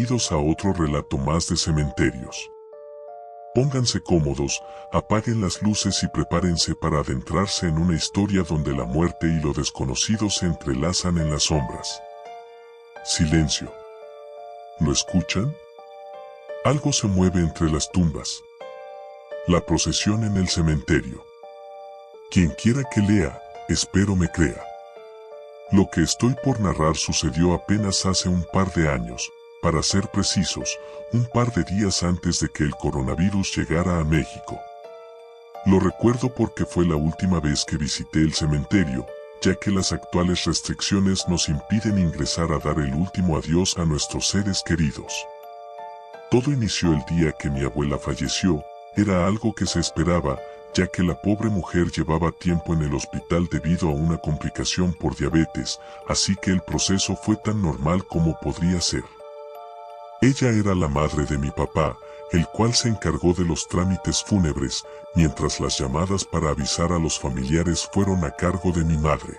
Bienvenidos a otro relato más de cementerios. Pónganse cómodos, apaguen las luces y prepárense para adentrarse en una historia donde la muerte y lo desconocido se entrelazan en las sombras. Silencio. ¿Lo escuchan? Algo se mueve entre las tumbas. La procesión en el cementerio. Quien quiera que lea, espero me crea. Lo que estoy por narrar sucedió apenas hace un par de años, para ser precisos, un par de días antes de que el coronavirus llegara a México. Lo recuerdo porque fue la última vez que visité el cementerio, ya que las actuales restricciones nos impiden ingresar a dar el último adiós a nuestros seres queridos. Todo inició el día que mi abuela falleció, era algo que se esperaba, ya que la pobre mujer llevaba tiempo en el hospital debido a una complicación por diabetes, así que el proceso fue tan normal como podría ser. Ella era la madre de mi papá, el cual se encargó de los trámites fúnebres, mientras las llamadas para avisar a los familiares fueron a cargo de mi madre.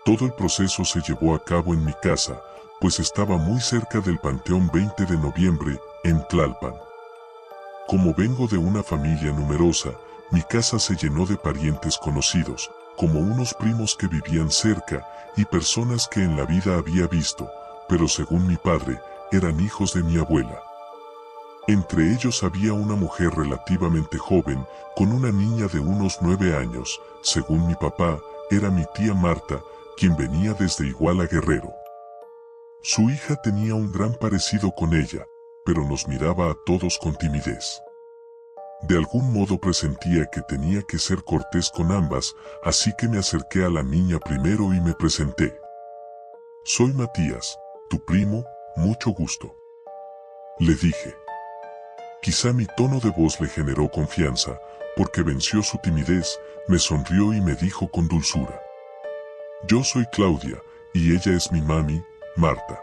Todo el proceso se llevó a cabo en mi casa, pues estaba muy cerca del Panteón 20 de Noviembre, en Tlalpan. Como vengo de una familia numerosa, mi casa se llenó de parientes conocidos, como unos primos que vivían cerca, y personas que en la vida había visto, pero según mi padre, eran hijos de mi abuela. Entre ellos había una mujer relativamente joven, con una niña de unos 9 años, según mi papá, era mi tía Marta, quien venía desde Iguala Guerrero. Su hija tenía un gran parecido con ella, pero nos miraba a todos con timidez. De algún modo presentía que tenía que ser cortés con ambas, así que me acerqué a la niña primero y me presenté. Soy Matías, tu primo, mucho gusto. Le dije. Quizá mi tono de voz le generó confianza, porque venció su timidez, me sonrió y me dijo con dulzura. Yo soy Claudia, y ella es mi mami, Marta.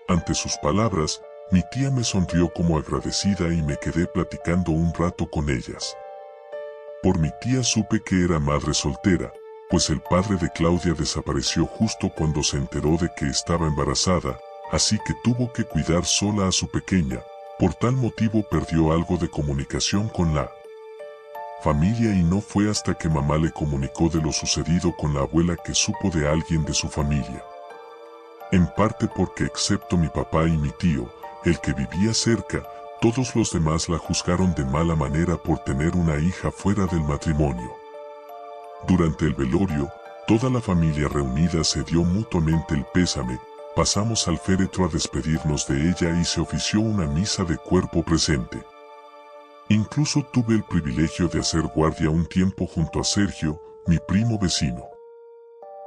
Ante sus palabras, mi tía me sonrió como agradecida y me quedé platicando un rato con ellas. Por mi tía supe que era madre soltera, pues el padre de Claudia desapareció justo cuando se enteró de que estaba embarazada, así que tuvo que cuidar sola a su pequeña, por tal motivo perdió algo de comunicación con la familia y no fue hasta que mamá le comunicó de lo sucedido con la abuela que supo de alguien de su familia. En parte porque excepto mi papá y mi tío, el que vivía cerca, todos los demás la juzgaron de mala manera por tener una hija fuera del matrimonio. Durante el velorio, toda la familia reunida se dio mutuamente el pésame, pasamos al féretro a despedirnos de ella y se ofició una misa de cuerpo presente. Incluso tuve el privilegio de hacer guardia un tiempo junto a Sergio, mi primo vecino.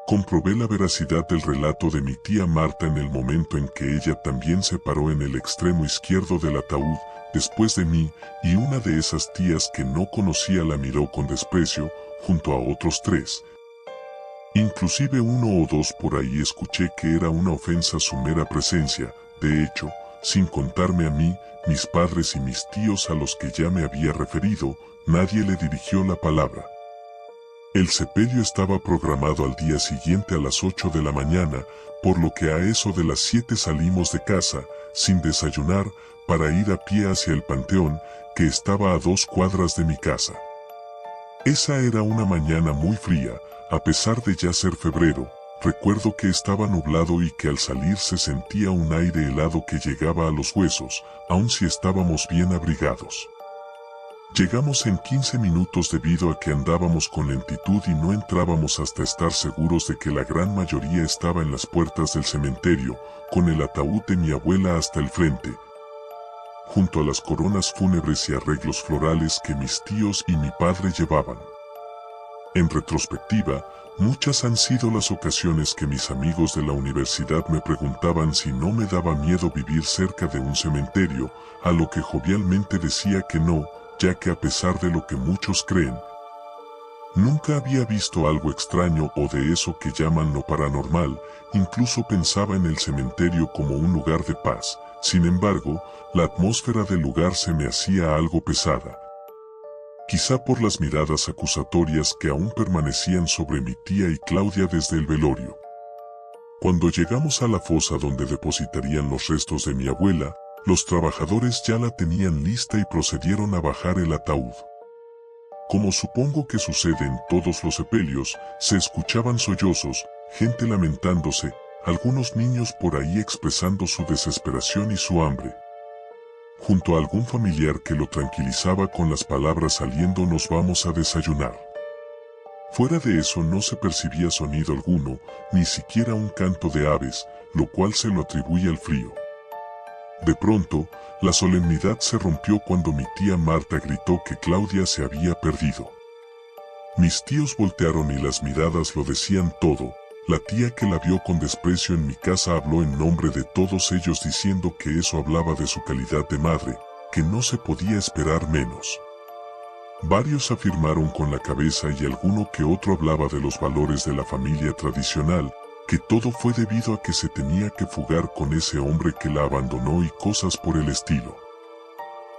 Comprobé la veracidad del relato de mi tía Marta en el momento en que ella también se paró en el extremo izquierdo del ataúd, después de mí, y una de esas tías que no conocía la miró con desprecio, junto a otros 3. Inclusive 1 o 2 por ahí escuché que era una ofensa su mera presencia, de hecho, sin contarme a mí, mis padres y mis tíos a los que ya me había referido, nadie le dirigió la palabra. El sepelio estaba programado al día siguiente a las 8 de la mañana, por lo que a eso de las 7 salimos de casa, sin desayunar, para ir a pie hacia el panteón, que estaba a 2 cuadras de mi casa. Esa era una mañana muy fría, a pesar de ya ser febrero, recuerdo que estaba nublado y que al salir se sentía un aire helado que llegaba a los huesos, aun si estábamos bien abrigados. Llegamos en 15 minutos debido a que andábamos con lentitud y no entrábamos hasta estar seguros de que la gran mayoría estaba en las puertas del cementerio, con el ataúd de mi abuela hasta el frente, junto a las coronas fúnebres y arreglos florales que mis tíos y mi padre llevaban. En retrospectiva, muchas han sido las ocasiones que mis amigos de la universidad me preguntaban si no me daba miedo vivir cerca de un cementerio, a lo que jovialmente decía que no, ya que a pesar de lo que muchos creen, nunca había visto algo extraño o de eso que llaman lo paranormal, incluso pensaba en el cementerio como un lugar de paz. Sin embargo, la atmósfera del lugar se me hacía algo pesada. Quizá por las miradas acusatorias que aún permanecían sobre mi tía y Claudia desde el velorio. Cuando llegamos a la fosa donde depositarían los restos de mi abuela, los trabajadores ya la tenían lista y procedieron a bajar el ataúd. Como supongo que sucede en todos los sepelios, se escuchaban sollozos, gente lamentándose, algunos niños por ahí expresando su desesperación y su hambre. Junto a algún familiar que lo tranquilizaba con las palabras saliendo nos vamos a desayunar. Fuera de eso no se percibía sonido alguno, ni siquiera un canto de aves, lo cual se lo atribuye al frío. De pronto, la solemnidad se rompió cuando mi tía Marta gritó que Claudia se había perdido. Mis tíos voltearon y las miradas lo decían todo. La tía que la vio con desprecio en mi casa habló en nombre de todos ellos diciendo que eso hablaba de su calidad de madre, que no se podía esperar menos. Varios afirmaron con la cabeza y alguno que otro hablaba de los valores de la familia tradicional, que todo fue debido a que se tenía que fugar con ese hombre que la abandonó y cosas por el estilo.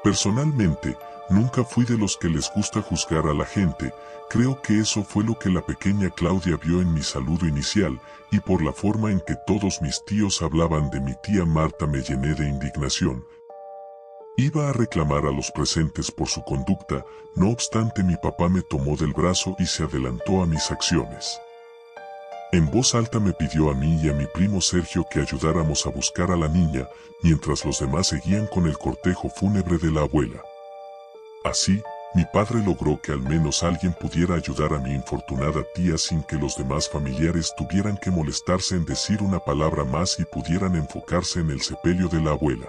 Personalmente, nunca fui de los que les gusta juzgar a la gente, creo que eso fue lo que la pequeña Claudia vio en mi saludo inicial, y por la forma en que todos mis tíos hablaban de mi tía Marta me llené de indignación. Iba a reclamar a los presentes por su conducta, no obstante mi papá me tomó del brazo y se adelantó a mis acciones. En voz alta me pidió a mí y a mi primo Sergio que ayudáramos a buscar a la niña, mientras los demás seguían con el cortejo fúnebre de la abuela. Así, mi padre logró que al menos alguien pudiera ayudar a mi infortunada tía sin que los demás familiares tuvieran que molestarse en decir una palabra más y pudieran enfocarse en el sepelio de la abuela.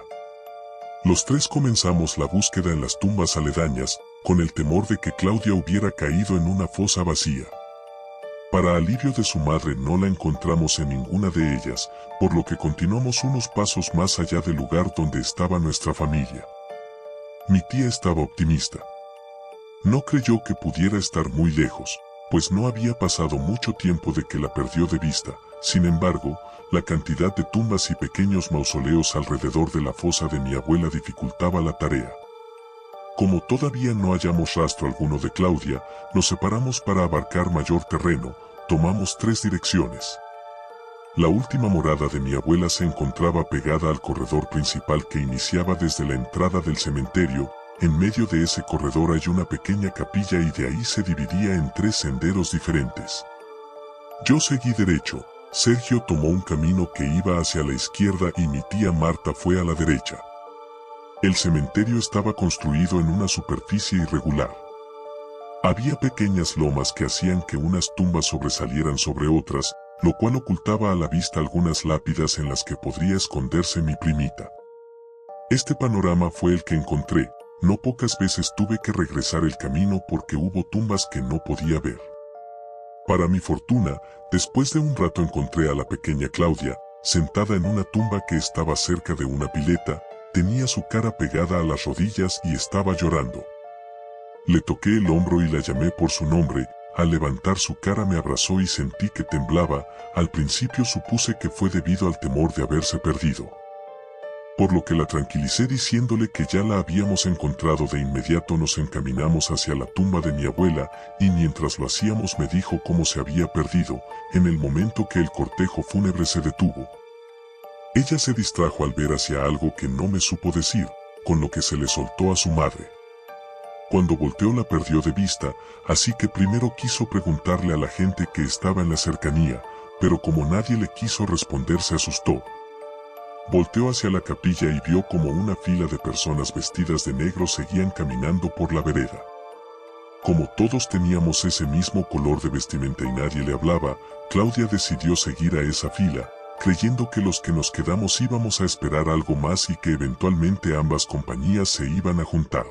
Los tres comenzamos la búsqueda en las tumbas aledañas, con el temor de que Claudia hubiera caído en una fosa vacía. Para alivio de su madre no la encontramos en ninguna de ellas, por lo que continuamos unos pasos más allá del lugar donde estaba nuestra familia. Mi tía estaba optimista. No creyó que pudiera estar muy lejos, pues no había pasado mucho tiempo de que la perdió de vista. Sin embargo, la cantidad de tumbas y pequeños mausoleos alrededor de la fosa de mi abuela dificultaba la tarea. Como todavía no hallamos rastro alguno de Claudia, nos separamos para abarcar mayor terreno, tomamos 3 direcciones. La última morada de mi abuela se encontraba pegada al corredor principal que iniciaba desde la entrada del cementerio. En medio de ese corredor hay una pequeña capilla y de ahí se dividía en 3 senderos diferentes. Yo seguí derecho, Sergio tomó un camino que iba hacia la izquierda y mi tía Marta fue a la derecha. El cementerio estaba construido en una superficie irregular. Había pequeñas lomas que hacían que unas tumbas sobresalieran sobre otras, lo cual ocultaba a la vista algunas lápidas en las que podría esconderse mi primita. Este panorama fue el que encontré, no pocas veces tuve que regresar el camino porque hubo tumbas que no podía ver. Para mi fortuna, después de un rato encontré a la pequeña Claudia, sentada en una tumba que estaba cerca de una pileta, tenía su cara pegada a las rodillas y estaba llorando. Le toqué el hombro y la llamé por su nombre. Al levantar su cara me abrazó y sentí que temblaba. Al principio supuse que fue debido al temor de haberse perdido. Por lo que la tranquilicé diciéndole que ya la habíamos encontrado. De inmediato nos encaminamos hacia la tumba de mi abuela, y mientras lo hacíamos me dijo cómo se había perdido, en el momento que el cortejo fúnebre se detuvo. Ella se distrajo al ver hacia algo que no me supo decir, con lo que se le soltó a su madre. Cuando volteó la perdió de vista, así que primero quiso preguntarle a la gente que estaba en la cercanía, pero como nadie le quiso responder se asustó. Volteó hacia la capilla y vio como una fila de personas vestidas de negro seguían caminando por la vereda. Como todos teníamos ese mismo color de vestimenta y nadie le hablaba, Claudia decidió seguir a esa fila, creyendo que los que nos quedamos íbamos a esperar algo más y que eventualmente ambas compañías se iban a juntar.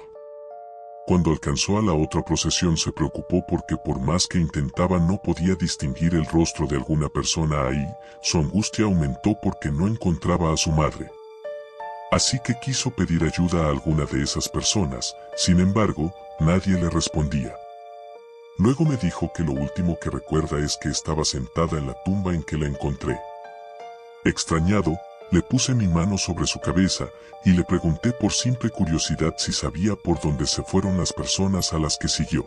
Cuando alcanzó a la otra procesión se preocupó porque por más que intentaba no podía distinguir el rostro de alguna persona ahí. Su angustia aumentó porque no encontraba a su madre. Así que quiso pedir ayuda a alguna de esas personas, sin embargo, nadie le respondía. Luego me dijo que lo último que recuerda es que estaba sentada en la tumba en que la encontré. Extrañado, le puse mi mano sobre su cabeza y le pregunté por simple curiosidad si sabía por dónde se fueron las personas a las que siguió.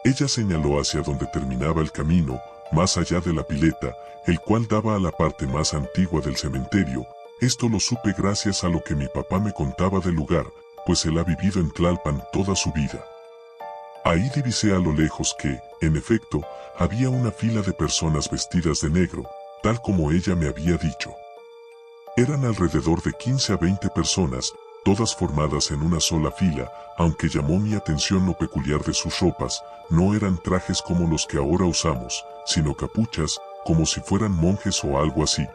Ella señaló hacia donde terminaba el camino, más allá de la pileta, el cual daba a la parte más antigua del cementerio. Esto lo supe gracias a lo que mi papá me contaba del lugar, pues él ha vivido en Tlalpan toda su vida. Ahí divisé a lo lejos que, en efecto, había una fila de personas vestidas de negro, tal como ella me había dicho. Eran alrededor de 15 a 20 personas, todas formadas en una sola fila, aunque llamó mi atención lo peculiar de sus ropas. No eran trajes como los que ahora usamos, sino capuchas, como si fueran monjes o algo así.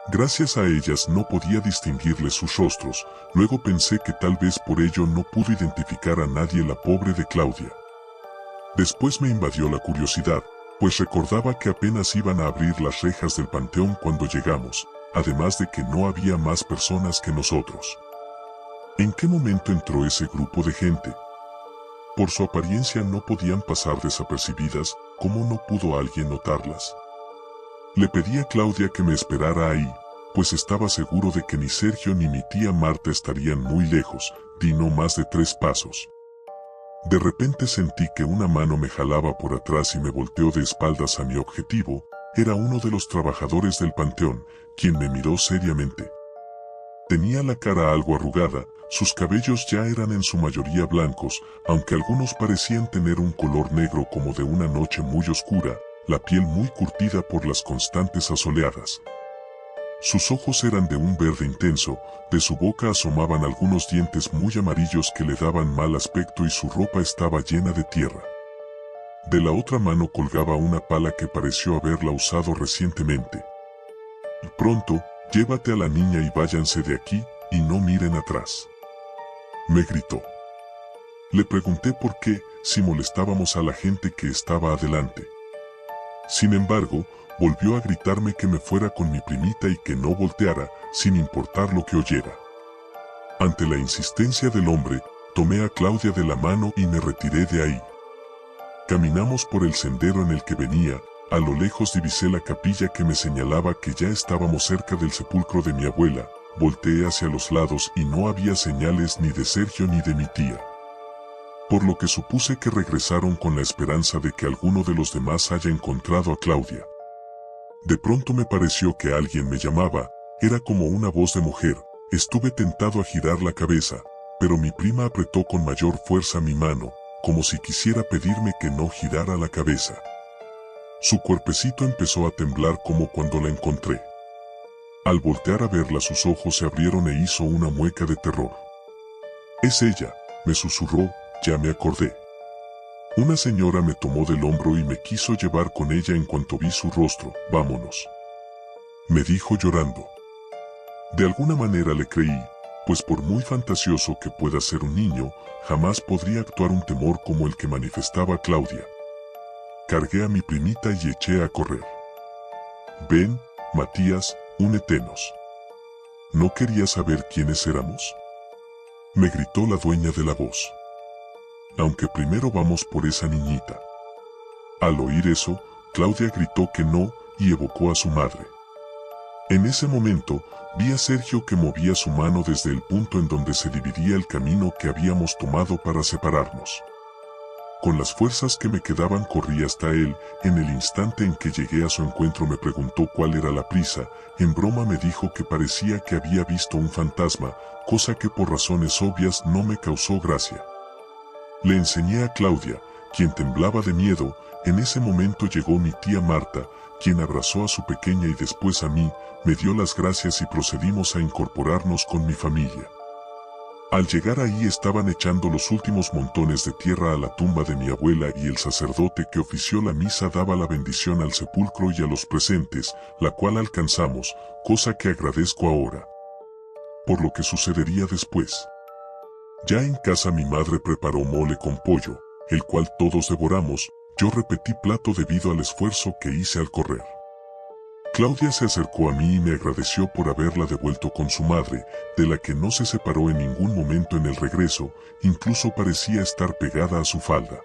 Gracias a ellas no podía distinguirles sus rostros. Luego pensé que tal vez por ello no pudo identificar a nadie la pobre de Claudia. Después me invadió la curiosidad, pues recordaba que apenas iban a abrir las rejas del panteón cuando llegamos, además de que no había más personas que nosotros. ¿En qué momento entró ese grupo de gente? Por su apariencia no podían pasar desapercibidas. ¿Cómo no pudo alguien notarlas? Le pedí a Claudia que me esperara ahí, pues estaba seguro de que ni Sergio ni mi tía Marta estarían muy lejos. Di no más de 3 pasos. De repente sentí que una mano me jalaba por atrás y me volteó de espaldas a mi objetivo. Era uno de los trabajadores del panteón, quien me miró seriamente. Tenía la cara algo arrugada, sus cabellos ya eran en su mayoría blancos, aunque algunos parecían tener un color negro como de una noche muy oscura, la piel muy curtida por las constantes asoleadas. Sus ojos eran de un verde intenso, de su boca asomaban algunos dientes muy amarillos que le daban mal aspecto y su ropa estaba llena de tierra. De la otra mano colgaba una pala que pareció haberla usado recientemente. «Pronto, llévate a la niña y váyanse de aquí, y no miren atrás», me gritó. Le pregunté por qué, si molestábamos a la gente que estaba adelante. Sin embargo, volvió a gritarme que me fuera con mi primita y que no volteara, sin importar lo que oyera. Ante la insistencia del hombre, tomé a Claudia de la mano y me retiré de ahí. Caminamos por el sendero en el que venía. A lo lejos divisé la capilla que me señalaba que ya estábamos cerca del sepulcro de mi abuela. Volteé hacia los lados y no había señales ni de Sergio ni de mi tía. Por lo que supuse que regresaron con la esperanza de que alguno de los demás haya encontrado a Claudia. De pronto me pareció que alguien me llamaba. Era como una voz de mujer. Estuve tentado a girar la cabeza, pero mi prima apretó con mayor fuerza mi mano, como si quisiera pedirme que no girara la cabeza. Su cuerpecito empezó a temblar como cuando la encontré. Al voltear a verla, sus ojos se abrieron e hizo una mueca de terror. «Es ella», me susurró, «ya me acordé». Una señora me tomó del hombro y me quiso llevar con ella en cuanto vi su rostro. «Vámonos», me dijo llorando. De alguna manera le creí, pues por muy fantasioso que pueda ser un niño, jamás podría actuar un temor como el que manifestaba Claudia. Cargué a mi primita y eché a correr. «Ven, Matías, únetenos». ¿No quería saber quiénes éramos?, me gritó la dueña de la voz. «Aunque primero vamos por esa niñita». Al oír eso, Claudia gritó que no y evocó a su madre. En ese momento, vi a Sergio que movía su mano desde el punto en donde se dividía el camino que habíamos tomado para separarnos. Con las fuerzas que me quedaban corrí hasta él. En el instante en que llegué a su encuentro me preguntó cuál era la prisa. En broma me dijo que parecía que había visto un fantasma, cosa que por razones obvias no me causó gracia. Le enseñé a Claudia, quien temblaba de miedo. En ese momento llegó mi tía Marta, quien abrazó a su pequeña y después a mí, me dio las gracias y procedimos a incorporarnos con mi familia. Al llegar ahí estaban echando los últimos montones de tierra a la tumba de mi abuela y el sacerdote que ofició la misa daba la bendición al sepulcro y a los presentes, la cual alcanzamos, cosa que agradezco ahora. Por lo que sucedería después. Ya en casa mi madre preparó mole con pollo, el cual todos devoramos. Yo repetí plato debido al esfuerzo que hice al correr. Claudia se acercó a mí y me agradeció por haberla devuelto con su madre, de la que no se separó en ningún momento en el regreso, incluso parecía estar pegada a su falda.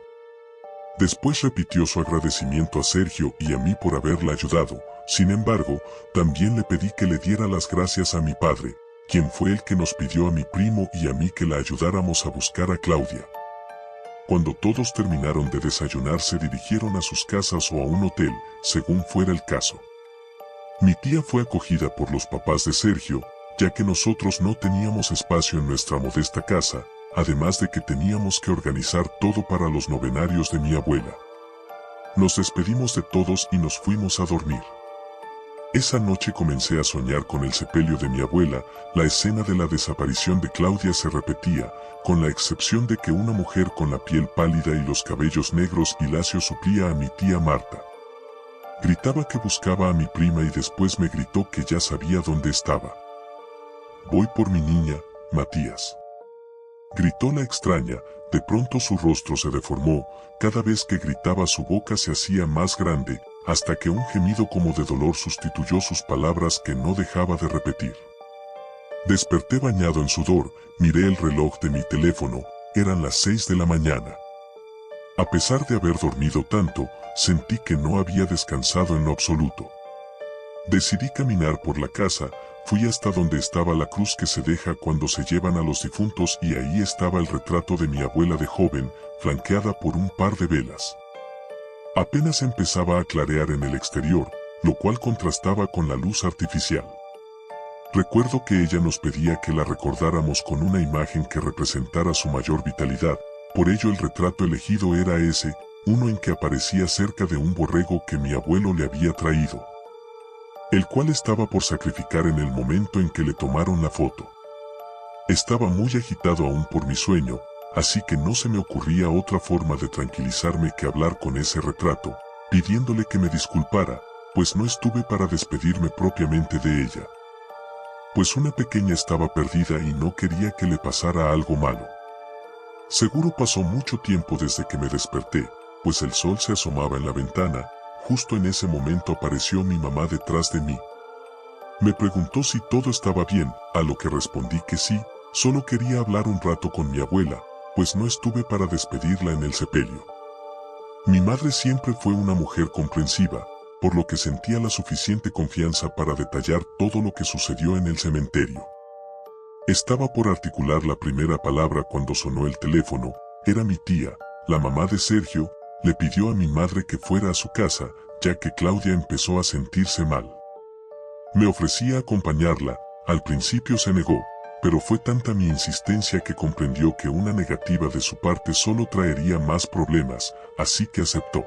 Después repitió su agradecimiento a Sergio y a mí por haberla ayudado. Sin embargo, también le pedí que le diera las gracias a mi padre, quien fue el que nos pidió a mi primo y a mí que la ayudáramos a buscar a Claudia. Cuando todos terminaron de desayunar se dirigieron a sus casas o a un hotel, según fuera el caso. Mi tía fue acogida por los papás de Sergio, ya que nosotros no teníamos espacio en nuestra modesta casa, además de que teníamos que organizar todo para los novenarios de mi abuela. Nos despedimos de todos y nos fuimos a dormir. Esa noche comencé a soñar con el sepelio de mi abuela. La escena de la desaparición de Claudia se repetía, con la excepción de que una mujer con la piel pálida y los cabellos negros y lacios suplía a mi tía Marta. Gritaba que buscaba a mi prima y después me gritó que ya sabía dónde estaba. «Voy por mi niña, Matías», gritó la extraña. De pronto su rostro se deformó, cada vez que gritaba su boca se hacía más grande, hasta que un gemido como de dolor sustituyó sus palabras que no dejaba de repetir. Desperté bañado en sudor, miré el reloj de mi teléfono, eran las 6 de la mañana. A pesar de haber dormido tanto, sentí que no había descansado en lo absoluto. Decidí caminar por la casa. Fui hasta donde estaba la cruz que se deja cuando se llevan a los difuntos y ahí estaba el retrato de mi abuela de joven, flanqueada por un par de velas. Apenas empezaba a clarear en el exterior, lo cual contrastaba con la luz artificial. Recuerdo que ella nos pedía que la recordáramos con una imagen que representara su mayor vitalidad, por ello el retrato elegido era ese, uno en que aparecía cerca de un borrego que mi abuelo le había traído, el cual estaba por sacrificar en el momento en que le tomaron la foto. Estaba muy agitado aún por mi sueño, así que no se me ocurría otra forma de tranquilizarme que hablar con ese retrato, pidiéndole que me disculpara, pues no estuve para despedirme propiamente de ella. Pues una pequeña estaba perdida y no quería que le pasara algo malo. Seguro pasó mucho tiempo desde que me desperté, pues el sol se asomaba en la ventana. Justo en ese momento apareció mi mamá detrás de mí. Me preguntó si todo estaba bien, a lo que respondí que sí, solo quería hablar un rato con mi abuela, pues no estuve para despedirla en el sepelio. Mi madre siempre fue una mujer comprensiva, por lo que sentía la suficiente confianza para detallar todo lo que sucedió en el cementerio. Estaba por articular la primera palabra cuando sonó el teléfono. Era mi tía, la mamá de Sergio. Le pidió a mi madre que fuera a su casa, ya que Claudia empezó a sentirse mal. Me ofrecí a acompañarla. Al principio se negó, pero fue tanta mi insistencia que comprendió que una negativa de su parte solo traería más problemas, así que aceptó.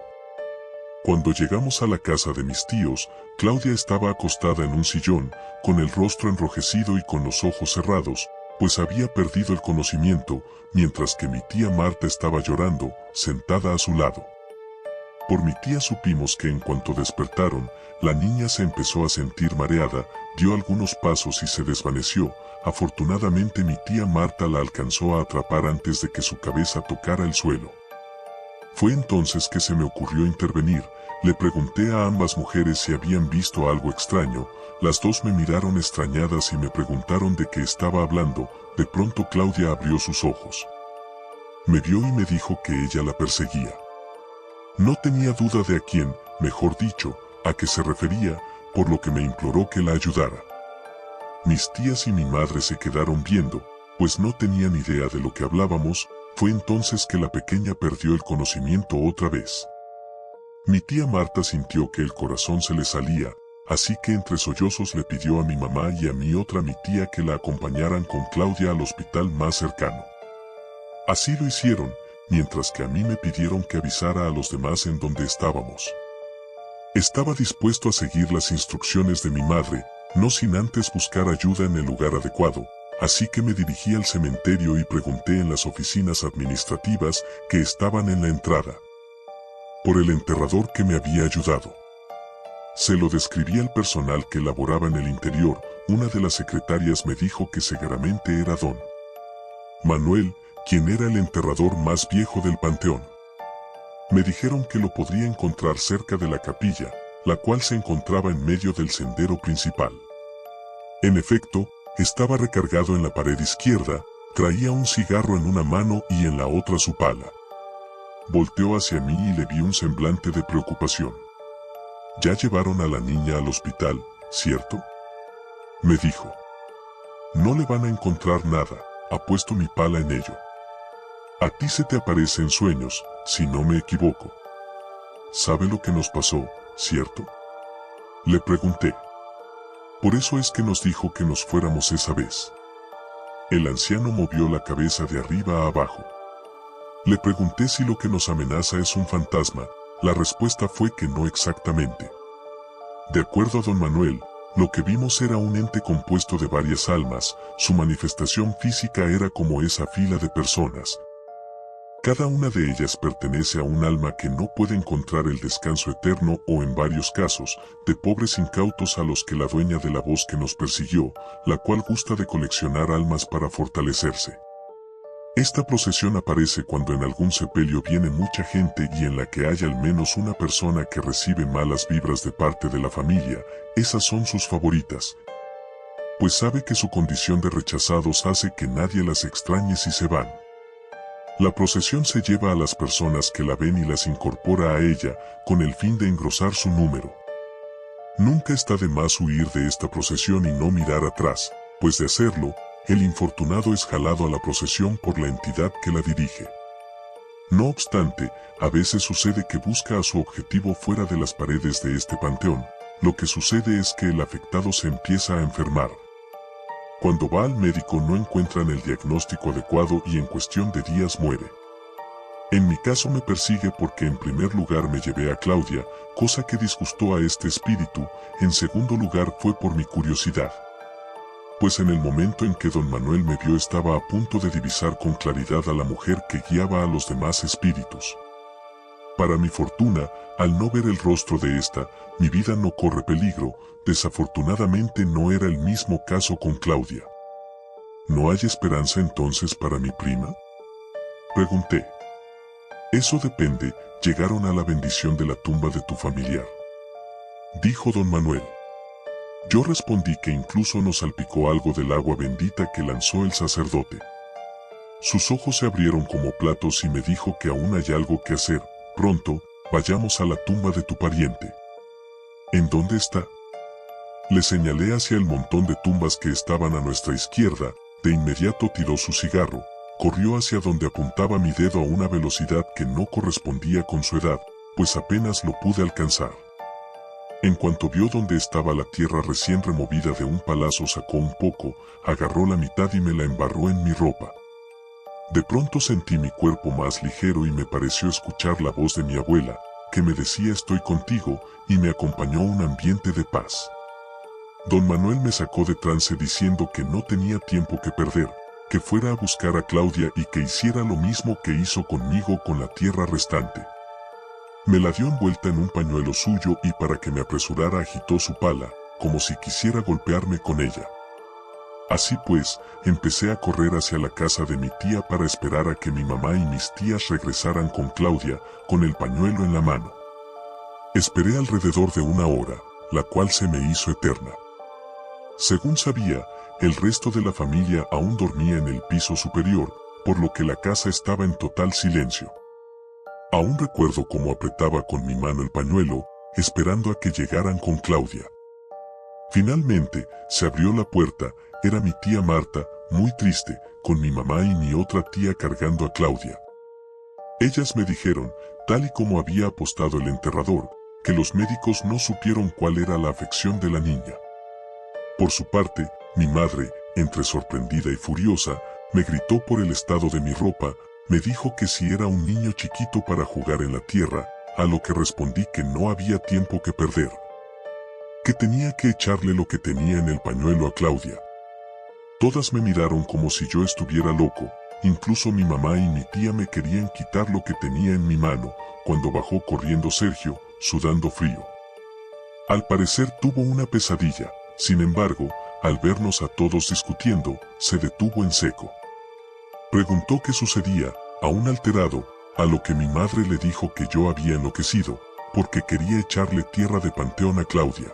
Cuando llegamos a la casa de mis tíos, Claudia estaba acostada en un sillón, con el rostro enrojecido y con los ojos cerrados, pues había perdido el conocimiento, mientras que mi tía Marta estaba llorando, sentada a su lado. Por mi tía supimos que en cuanto despertaron, la niña se empezó a sentir mareada, dio algunos pasos y se desvaneció. Afortunadamente mi tía Marta la alcanzó a atrapar antes de que su cabeza tocara el suelo. Fue entonces que se me ocurrió intervenir. Le pregunté a ambas mujeres si habían visto algo extraño. Las dos me miraron extrañadas y me preguntaron de qué estaba hablando. De pronto Claudia abrió sus ojos. Me vio y me dijo que ella la perseguía. No tenía duda de a quién, mejor dicho, a qué se refería, por lo que me imploró que la ayudara. Mis tías y mi madre se quedaron viendo, pues no tenían idea de lo que hablábamos. Fue entonces que la pequeña perdió el conocimiento otra vez. Mi tía Marta sintió que el corazón se le salía, así que entre sollozos le pidió a mi mamá y a mi otra mi tía que la acompañaran con Claudia al hospital más cercano. Así lo hicieron, mientras que a mí me pidieron que avisara a los demás en dónde estábamos. Estaba dispuesto a seguir las instrucciones de mi madre, no sin antes buscar ayuda en el lugar adecuado, así que me dirigí al cementerio y pregunté en las oficinas administrativas que estaban en la entrada por el enterrador que me había ayudado. Se lo describí al personal que laboraba en el interior. Una de las secretarias me dijo que seguramente era don Manuel, quien era el enterrador más viejo del panteón. Me dijeron que lo podría encontrar cerca de la capilla, la cual se encontraba en medio del sendero principal. En efecto, estaba recargado en la pared izquierda, traía un cigarro en una mano y en la otra su pala. Volteó hacia mí y le vi un semblante de preocupación. «Ya llevaron a la niña al hospital, ¿cierto?», me dijo. «No le van a encontrar nada, apuesto mi pala en ello». A ti se te aparece en sueños, si no me equivoco. ¿Sabe lo que nos pasó, cierto? Le pregunté. Por eso es que nos dijo que nos fuéramos esa vez. El anciano movió la cabeza de arriba a abajo. Le pregunté si lo que nos amenaza es un fantasma. La respuesta fue que no exactamente. De acuerdo a don Manuel, lo que vimos era un ente compuesto de varias almas. Su manifestación física era como esa fila de personas. Cada una de ellas pertenece a un alma que no puede encontrar el descanso eterno o, en varios casos, de pobres incautos a los que la dueña de la voz que nos persiguió, la cual gusta de coleccionar almas para fortalecerse. Esta procesión aparece cuando en algún sepelio viene mucha gente y en la que hay al menos una persona que recibe malas vibras de parte de la familia. Esas son sus favoritas, pues sabe que su condición de rechazados hace que nadie las extrañe si se van. La procesión se lleva a las personas que la ven y las incorpora a ella, con el fin de engrosar su número. Nunca está de más huir de esta procesión y no mirar atrás, pues de hacerlo, el infortunado es jalado a la procesión por la entidad que la dirige. No obstante, a veces sucede que busca a su objetivo fuera de las paredes de este panteón. Lo que sucede es que el afectado se empieza a enfermar. Cuando va al médico no encuentran el diagnóstico adecuado y en cuestión de días muere. En mi caso me persigue porque en primer lugar me llevé a Claudia, cosa que disgustó a este espíritu. En segundo lugar fue por mi curiosidad, pues en el momento en que don Manuel me vio estaba a punto de divisar con claridad a la mujer que guiaba a los demás espíritus. Para mi fortuna, al no ver el rostro de esta, mi vida no corre peligro. Desafortunadamente no era el mismo caso con Claudia. ¿No hay esperanza entonces para mi prima?, pregunté. Eso depende. Llegaron a la bendición de la tumba de tu familiar, dijo don Manuel. Yo respondí que incluso nos salpicó algo del agua bendita que lanzó el sacerdote. Sus ojos se abrieron como platos y me dijo que aún hay algo que hacer. Pronto, vayamos a la tumba de tu pariente. ¿En dónde está? Le señalé hacia el montón de tumbas que estaban a nuestra izquierda. De inmediato tiró su cigarro, corrió hacia donde apuntaba mi dedo a una velocidad que no correspondía con su edad, pues apenas lo pude alcanzar. En cuanto vio donde estaba la tierra recién removida de un palazo, sacó un poco, agarró la mitad y me la embarró en mi ropa. De pronto sentí mi cuerpo más ligero y me pareció escuchar la voz de mi abuela, que me decía estoy contigo, y me acompañó un ambiente de paz. Don Manuel me sacó de trance diciendo que no tenía tiempo que perder, que fuera a buscar a Claudia y que hiciera lo mismo que hizo conmigo con la tierra restante. Me la dio envuelta en un pañuelo suyo y para que me apresurara agitó su pala, como si quisiera golpearme con ella. Así pues, empecé a correr hacia la casa de mi tía para esperar a que mi mamá y mis tías regresaran con Claudia, con el pañuelo en la mano. Esperé alrededor de 1 hora, la cual se me hizo eterna. Según sabía, el resto de la familia aún dormía en el piso superior, por lo que la casa estaba en total silencio. Aún recuerdo cómo apretaba con mi mano el pañuelo, esperando a que llegaran con Claudia. Finalmente, se abrió la puerta. Era mi tía Marta, muy triste, con mi mamá y mi otra tía cargando a Claudia. Ellas me dijeron, tal y como había apostado el enterrador, que los médicos no supieron cuál era la afección de la niña. Por su parte, mi madre, entre sorprendida y furiosa, me gritó por el estado de mi ropa. Me dijo que si era un niño chiquito para jugar en la tierra, a lo que respondí que no había tiempo que perder, que tenía que echarle lo que tenía en el pañuelo a Claudia. Todas me miraron como si yo estuviera loco. Incluso mi mamá y mi tía me querían quitar lo que tenía en mi mano, cuando bajó corriendo Sergio, sudando frío. Al parecer tuvo una pesadilla. Sin embargo, al vernos a todos discutiendo, se detuvo en seco. Preguntó qué sucedía, aún alterado, a lo que mi madre le dijo que yo había enloquecido, porque quería echarle tierra de panteón a Claudia.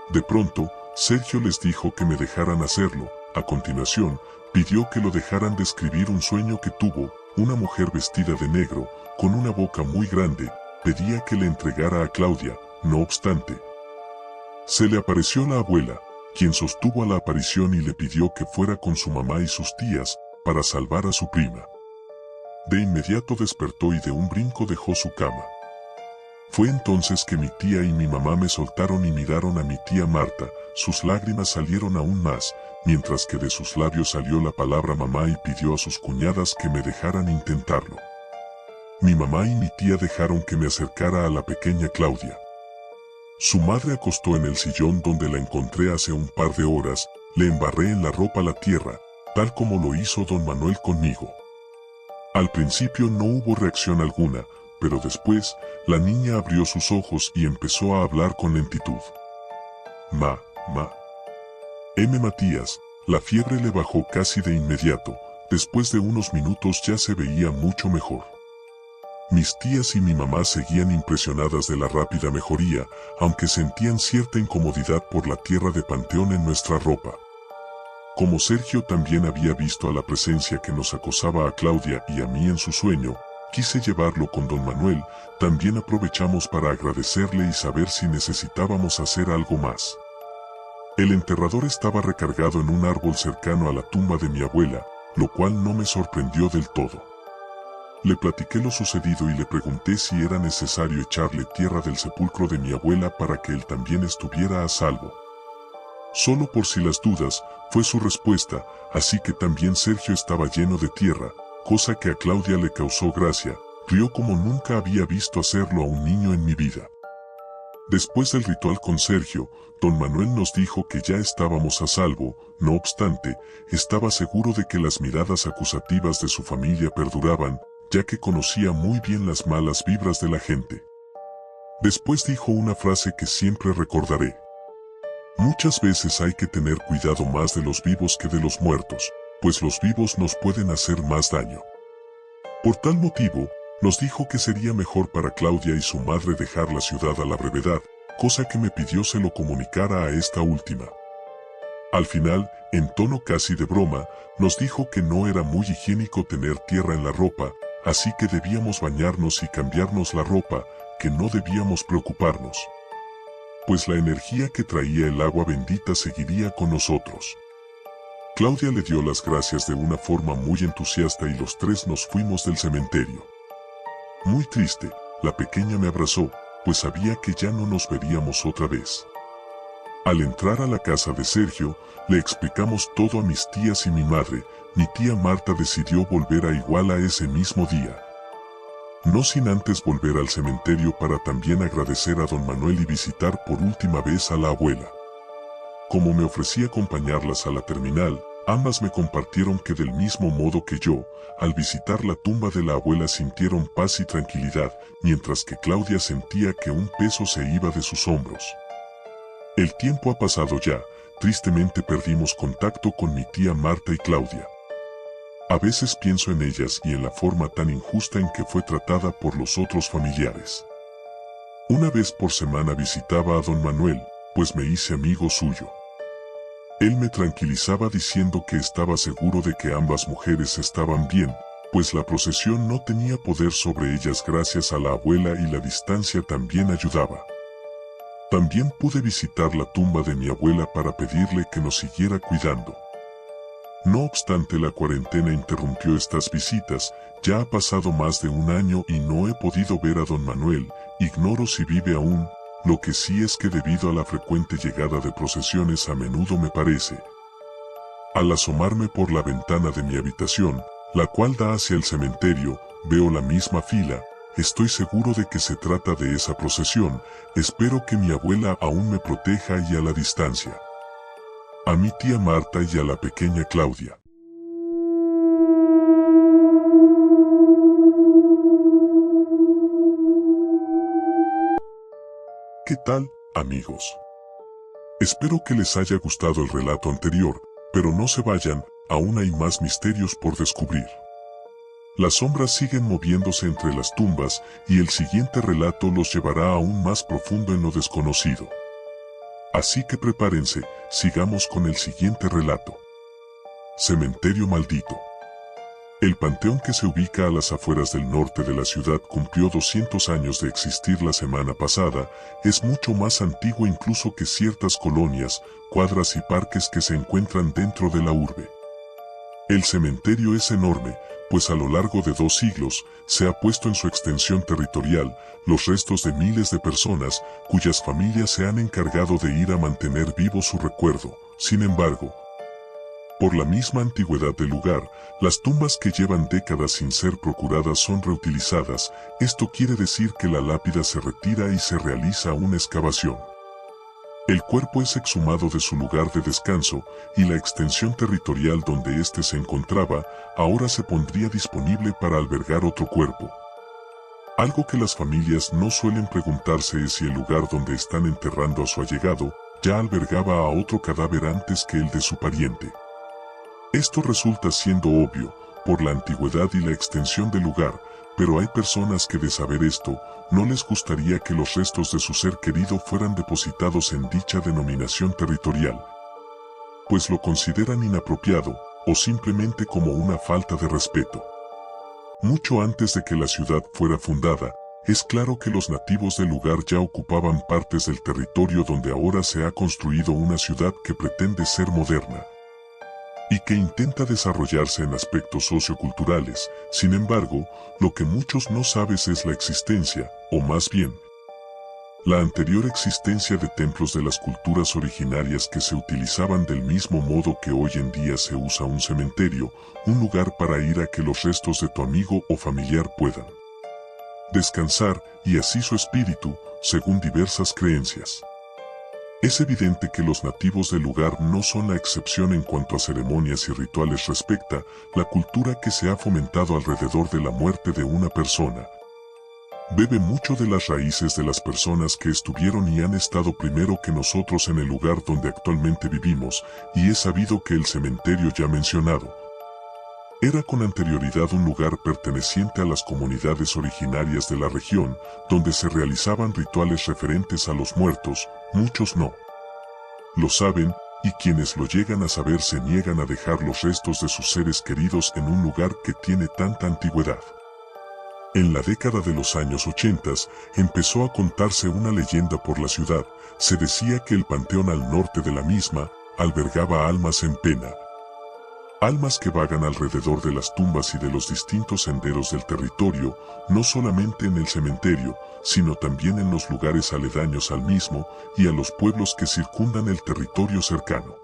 De pronto, Sergio les dijo que me dejaran hacerlo. A continuación, pidió que lo dejaran describir un sueño que tuvo. Una mujer vestida de negro, con una boca muy grande, pedía que le entregara a Claudia. No obstante, se le apareció la abuela, quien sostuvo a la aparición y le pidió que fuera con su mamá y sus tías, para salvar a su prima. De inmediato despertó y de un brinco dejó su cama. Fue entonces que mi tía y mi mamá me soltaron y miraron a mi tía Marta. Sus lágrimas salieron aún más, mientras que de sus labios salió la palabra mamá y pidió a sus cuñadas que me dejaran intentarlo. Mi mamá y mi tía dejaron que me acercara a la pequeña Claudia. Su madre acostó en el sillón donde la encontré hace un par de horas, le embarré en la ropa la tierra, tal como lo hizo don Manuel conmigo. Al principio no hubo reacción alguna, pero después, la niña abrió sus ojos y empezó a hablar con lentitud. Ma. Matías, la fiebre le bajó casi de inmediato, después de unos minutos ya se veía mucho mejor. Mis tías y mi mamá seguían impresionadas de la rápida mejoría, aunque sentían cierta incomodidad por la tierra de panteón en nuestra ropa. Como Sergio también había visto a la presencia que nos acosaba a Claudia y a mí en su sueño, quise llevarlo con don Manuel. También aprovechamos para agradecerle y saber si necesitábamos hacer algo más. El enterrador estaba recargado en un árbol cercano a la tumba de mi abuela, lo cual no me sorprendió del todo. Le platiqué lo sucedido y le pregunté si era necesario echarle tierra del sepulcro de mi abuela para que él también estuviera a salvo. Solo por si las dudas, fue su respuesta, así que también Sergio estaba lleno de tierra, cosa que a Claudia le causó gracia, rió como nunca había visto hacerlo a un niño en mi vida. Después del ritual con Sergio, don Manuel nos dijo que ya estábamos a salvo. No obstante, estaba seguro de que las miradas acusativas de su familia perduraban, ya que conocía muy bien las malas vibras de la gente. Después dijo una frase que siempre recordaré. Muchas veces hay que tener cuidado más de los vivos que de los muertos, pues los vivos nos pueden hacer más daño. Por tal motivo, nos dijo que sería mejor para Claudia y su madre dejar la ciudad a la brevedad, cosa que me pidió se lo comunicara a esta última. Al final, en tono casi de broma, nos dijo que no era muy higiénico tener tierra en la ropa, así que debíamos bañarnos y cambiarnos la ropa, que no debíamos preocuparnos, pues la energía que traía el agua bendita seguiría con nosotros. Claudia le dio las gracias de una forma muy entusiasta y los tres nos fuimos del cementerio. Muy triste, la pequeña me abrazó, pues sabía que ya no nos veríamos otra vez. Al entrar a la casa de Sergio, le explicamos todo a mis tías y mi madre. Mi tía Marta decidió volver a Iguala ese mismo día. No sin antes volver al cementerio para también agradecer a don Manuel y visitar por última vez a la abuela. Como me ofrecí acompañarlas a la terminal, ambas me compartieron que del mismo modo que yo, al visitar la tumba de la abuela sintieron paz y tranquilidad, mientras que Claudia sentía que un peso se iba de sus hombros. El tiempo ha pasado ya, tristemente perdimos contacto con mi tía Marta y Claudia. A veces pienso en ellas y en la forma tan injusta en que fue tratada por los otros familiares. Una vez por semana visitaba a don Manuel, pues me hice amigo suyo. Él me tranquilizaba diciendo que estaba seguro de que ambas mujeres estaban bien, pues la procesión no tenía poder sobre ellas gracias a la abuela y la distancia también ayudaba. También pude visitar la tumba de mi abuela para pedirle que nos siguiera cuidando. No obstante, la cuarentena interrumpió estas visitas. Ya ha pasado más de un año y no he podido ver a don Manuel. Ignoro si vive aún. Lo que sí es que debido a la frecuente llegada de procesiones a menudo me parece. Al asomarme por la ventana de mi habitación, la cual da hacia el cementerio, veo la misma fila. Estoy seguro de que se trata de esa procesión. Espero que mi abuela aún me proteja y a la distancia. A mi tía Marta y a la pequeña Claudia. ¿Qué tal, amigos? Espero que les haya gustado el relato anterior, pero no se vayan, aún hay más misterios por descubrir. Las sombras siguen moviéndose entre las tumbas y el siguiente relato los llevará aún más profundo en lo desconocido. Así que prepárense, sigamos con el siguiente relato. Cementerio maldito. El panteón, que se ubica a las afueras del norte de la ciudad, cumplió 200 años de existir la semana pasada. Es mucho más antiguo incluso que ciertas colonias, cuadras y parques que se encuentran dentro de la urbe. El cementerio es enorme, pues a lo largo de 2 siglos se ha puesto en su extensión territorial los restos de miles de personas cuyas familias se han encargado de ir a mantener vivo su recuerdo. Sin embargo, por la misma antigüedad del lugar, las tumbas que llevan décadas sin ser procuradas son reutilizadas. Esto quiere decir que la lápida se retira y se realiza una excavación. El cuerpo es exhumado de su lugar de descanso y la extensión territorial donde éste se encontraba ahora se pondría disponible para albergar otro cuerpo. Algo que las familias no suelen preguntarse es si el lugar donde están enterrando a su allegado ya albergaba a otro cadáver antes que el de su pariente. Esto resulta siendo obvio por la antigüedad y la extensión del lugar, pero hay personas que de saber esto, no les gustaría que los restos de su ser querido fueran depositados en dicha denominación territorial, pues lo consideran inapropiado o simplemente como una falta de respeto. Mucho antes de que la ciudad fuera fundada, es claro que los nativos del lugar ya ocupaban partes del territorio donde ahora se ha construido una ciudad que pretende ser moderna y que intenta desarrollarse en aspectos socioculturales. Sin embargo, lo que muchos no saben es la existencia, o más bien, la anterior existencia de templos de las culturas originarias que se utilizaban del mismo modo que hoy en día se usa un cementerio, un lugar para ir a que los restos de tu amigo o familiar puedan descansar, y así su espíritu, según diversas creencias. Es evidente que los nativos del lugar no son la excepción en cuanto a ceremonias y rituales respecta la cultura que se ha fomentado alrededor de la muerte de una persona. Bebe mucho de las raíces de las personas que estuvieron y han estado primero que nosotros en el lugar donde actualmente vivimos, y es sabido que el cementerio ya mencionado era con anterioridad un lugar perteneciente a las comunidades originarias de la región, donde se realizaban rituales referentes a los muertos. Muchos no lo saben, y quienes lo llegan a saber se niegan a dejar los restos de sus seres queridos en un lugar que tiene tanta antigüedad. En la década de los años 80 empezó a contarse una leyenda por la ciudad. Se decía que el panteón al norte de la misma albergaba almas en pena. Almas que vagan alrededor de las tumbas y de los distintos senderos del territorio, no solamente en el cementerio, sino también en los lugares aledaños al mismo y a los pueblos que circundan el territorio cercano.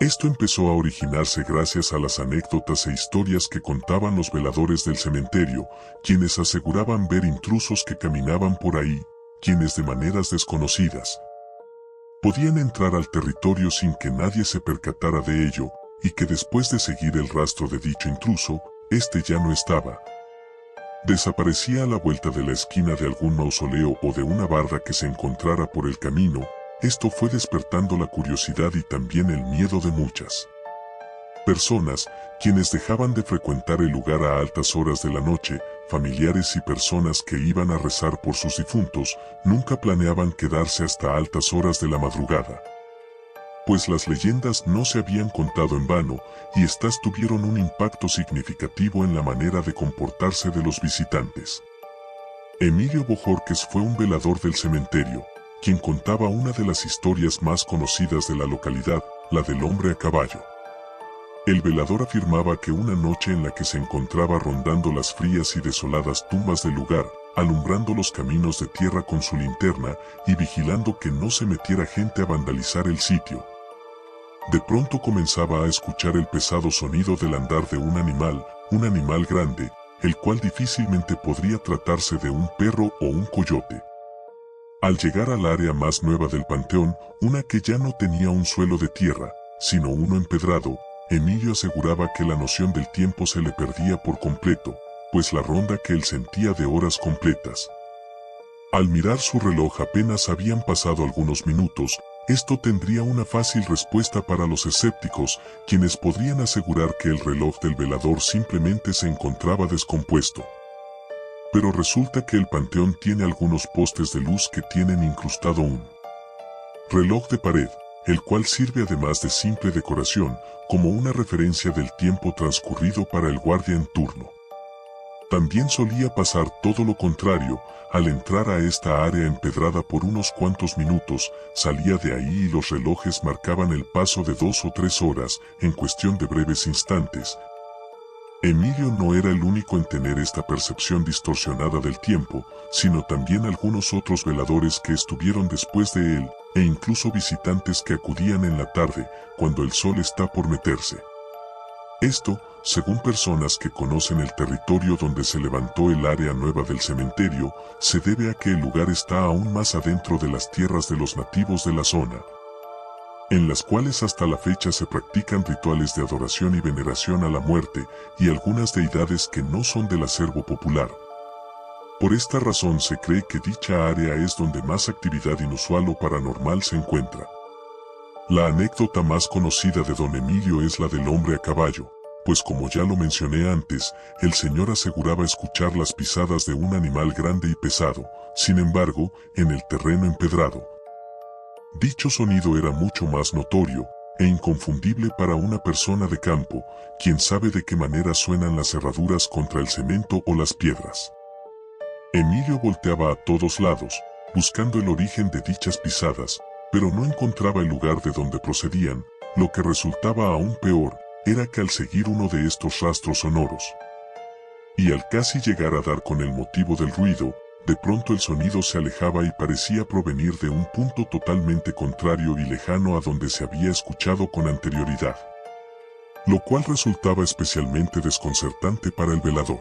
Esto empezó a originarse gracias a las anécdotas e historias que contaban los veladores del cementerio, quienes aseguraban ver intrusos que caminaban por ahí, quienes de maneras desconocidas podían entrar al territorio sin que nadie se percatara de ello, y que después de seguir el rastro de dicho intruso, este ya no estaba. Desaparecía a la vuelta de la esquina de algún mausoleo o de una barda que se encontrara por el camino. Esto fue despertando la curiosidad y también el miedo de muchas personas, quienes dejaban de frecuentar el lugar a altas horas de la noche. Familiares y personas que iban a rezar por sus difuntos, nunca planeaban quedarse hasta altas horas de la madrugada, pues las leyendas no se habían contado en vano, y estas tuvieron un impacto significativo en la manera de comportarse de los visitantes. Emilio Bojorquez fue un velador del cementerio, quien contaba una de las historias más conocidas de la localidad, la del hombre a caballo. El velador afirmaba que una noche en la que se encontraba rondando las frías y desoladas tumbas del lugar, alumbrando los caminos de tierra con su linterna y vigilando que no se metiera gente a vandalizar el sitio, de pronto comenzaba a escuchar el pesado sonido del andar de un animal grande, el cual difícilmente podría tratarse de un perro o un coyote. Al llegar al área más nueva del panteón, una que ya no tenía un suelo de tierra, sino uno empedrado, Emilio aseguraba que la noción del tiempo se le perdía por completo, pues la ronda que él sentía de horas completas. Al mirar su reloj apenas habían pasado algunos minutos. Esto tendría una fácil respuesta para los escépticos, quienes podrían asegurar que el reloj del velador simplemente se encontraba descompuesto. Pero resulta que el panteón tiene algunos postes de luz que tienen incrustado un reloj de pared, el cual sirve además de simple decoración, como una referencia del tiempo transcurrido para el guardia en turno. También solía pasar todo lo contrario. Al entrar a esta área empedrada por unos cuantos minutos, salía de ahí y los relojes marcaban el paso de 2 o 3 horas, en cuestión de breves instantes. Emilio no era el único en tener esta percepción distorsionada del tiempo, sino también algunos otros veladores que estuvieron después de él, e incluso visitantes que acudían en la tarde, cuando el sol está por meterse. Esto, según personas que conocen el territorio donde se levantó el área nueva del cementerio, se debe a que el lugar está aún más adentro de las tierras de los nativos de la zona, en las cuales hasta la fecha se practican rituales de adoración y veneración a la muerte y algunas deidades que no son del acervo popular. Por esta razón se cree que dicha área es donde más actividad inusual o paranormal se encuentra. La anécdota más conocida de don Emilio es la del hombre a caballo, pues como ya lo mencioné antes, el señor aseguraba escuchar las pisadas de un animal grande y pesado, sin embargo, en el terreno empedrado. Dicho sonido era mucho más notorio e inconfundible para una persona de campo, quien sabe de qué manera suenan las herraduras contra el cemento o las piedras. Emilio volteaba a todos lados, buscando el origen de dichas pisadas, pero no encontraba el lugar de donde procedían. Lo que resultaba aún peor, era que al seguir uno de estos rastros sonoros, y al casi llegar a dar con el motivo del ruido, de pronto el sonido se alejaba y parecía provenir de un punto totalmente contrario y lejano a donde se había escuchado con anterioridad, lo cual resultaba especialmente desconcertante para el velador.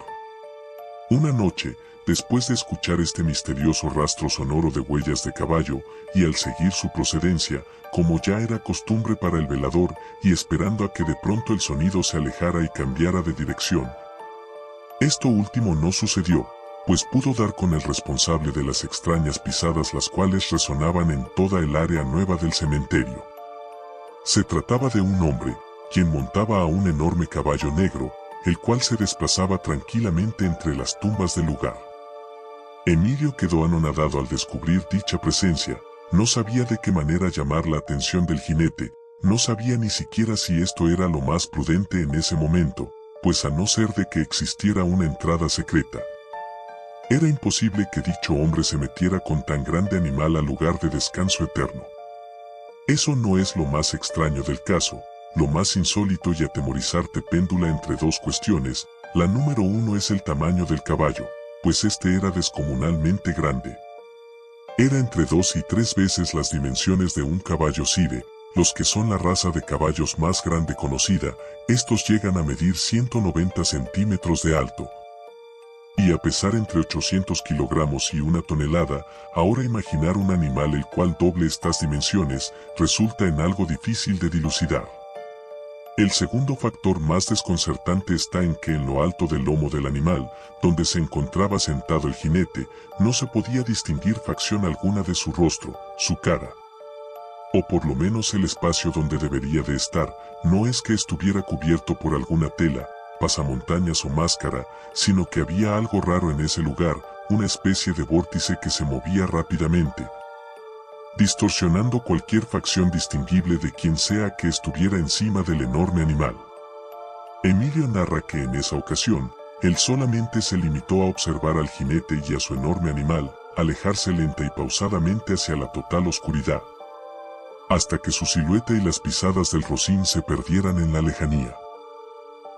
Una noche, después de escuchar este misterioso rastro sonoro de huellas de caballo, y al seguir su procedencia, como ya era costumbre para el velador, y esperando a que de pronto el sonido se alejara y cambiara de dirección. Esto último no sucedió, pues pudo dar con el responsable de las extrañas pisadas, las cuales resonaban en toda el área nueva del cementerio. Se trataba de un hombre, quien montaba a un enorme caballo negro, el cual se desplazaba tranquilamente entre las tumbas del lugar. Emilio quedó anonadado al descubrir dicha presencia, no sabía de qué manera llamar la atención del jinete, no sabía ni siquiera si esto era lo más prudente en ese momento, pues a no ser de que existiera una entrada secreta, era imposible que dicho hombre se metiera con tan grande animal al lugar de descanso eterno. Eso no es lo más extraño del caso, lo más insólito y atemorizante péndula entre dos cuestiones. La número uno es el tamaño del caballo, pues este era descomunalmente grande. Era entre 2 y 3 veces las dimensiones de un caballo sire, los que son la raza de caballos más grande conocida. Estos llegan a medir 190 centímetros de alto, y a pesar entre 800 kilogramos y 1 tonelada, ahora imaginar un animal el cual doble estas dimensiones resulta en algo difícil de dilucidar. El segundo factor más desconcertante está en que en lo alto del lomo del animal, donde se encontraba sentado el jinete, no se podía distinguir facción alguna de su rostro, su cara, o por lo menos el espacio donde debería de estar. No es que estuviera cubierto por alguna tela, pasamontañas o máscara, sino que había algo raro en ese lugar, una especie de vórtice que se movía rápidamente, distorsionando cualquier facción distinguible de quien sea que estuviera encima del enorme animal. Emilio narra que en esa ocasión, él solamente se limitó a observar al jinete y a su enorme animal, alejarse lenta y pausadamente hacia la total oscuridad, hasta que su silueta y las pisadas del rocín se perdieran en la lejanía.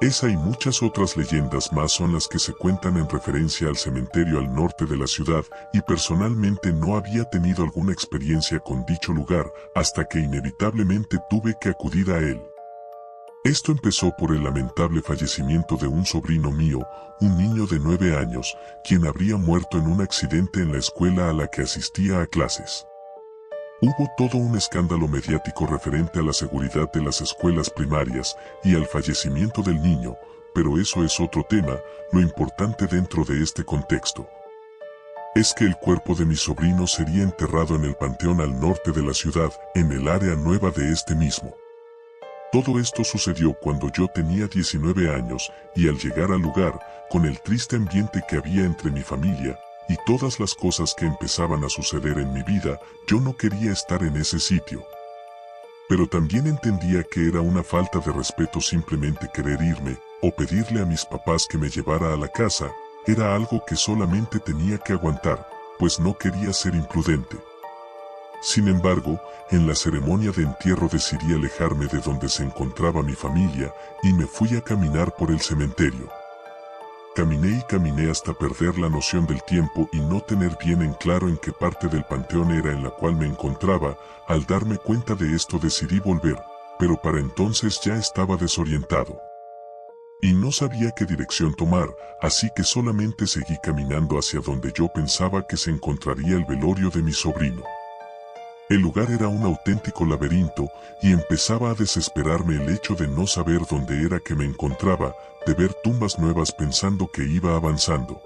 Esa y muchas otras leyendas más son las que se cuentan en referencia al cementerio al norte de la ciudad, y personalmente no había tenido alguna experiencia con dicho lugar, hasta que inevitablemente tuve que acudir a él. Esto empezó por el lamentable fallecimiento de un sobrino mío, un niño de 9 años, quien habría muerto en un accidente en la escuela a la que asistía a clases. Hubo todo un escándalo mediático referente a la seguridad de las escuelas primarias y al fallecimiento del niño, pero eso es otro tema. Lo importante dentro de este contexto es que el cuerpo de mi sobrino sería enterrado en el panteón al norte de la ciudad, en el área nueva de este mismo. Todo esto sucedió cuando yo tenía 19 años, y al llegar al lugar, con el triste ambiente que había entre mi familia, y todas las cosas que empezaban a suceder en mi vida, yo no quería estar en ese sitio. Pero también entendía que era una falta de respeto simplemente querer irme, o pedirle a mis papás que me llevara a la casa. Era algo que solamente tenía que aguantar, pues no quería ser imprudente. Sin embargo, en la ceremonia de entierro decidí alejarme de donde se encontraba mi familia y me fui a caminar por el cementerio. Caminé y caminé hasta perder la noción del tiempo y no tener bien en claro en qué parte del panteón era en la cual me encontraba. Al darme cuenta de esto decidí volver, pero para entonces ya estaba desorientado. Y no sabía qué dirección tomar, así que solamente seguí caminando hacia donde yo pensaba que se encontraría el velorio de mi sobrino. El lugar era un auténtico laberinto y empezaba a desesperarme el hecho de no saber dónde era que me encontraba, de ver tumbas nuevas pensando que iba avanzando.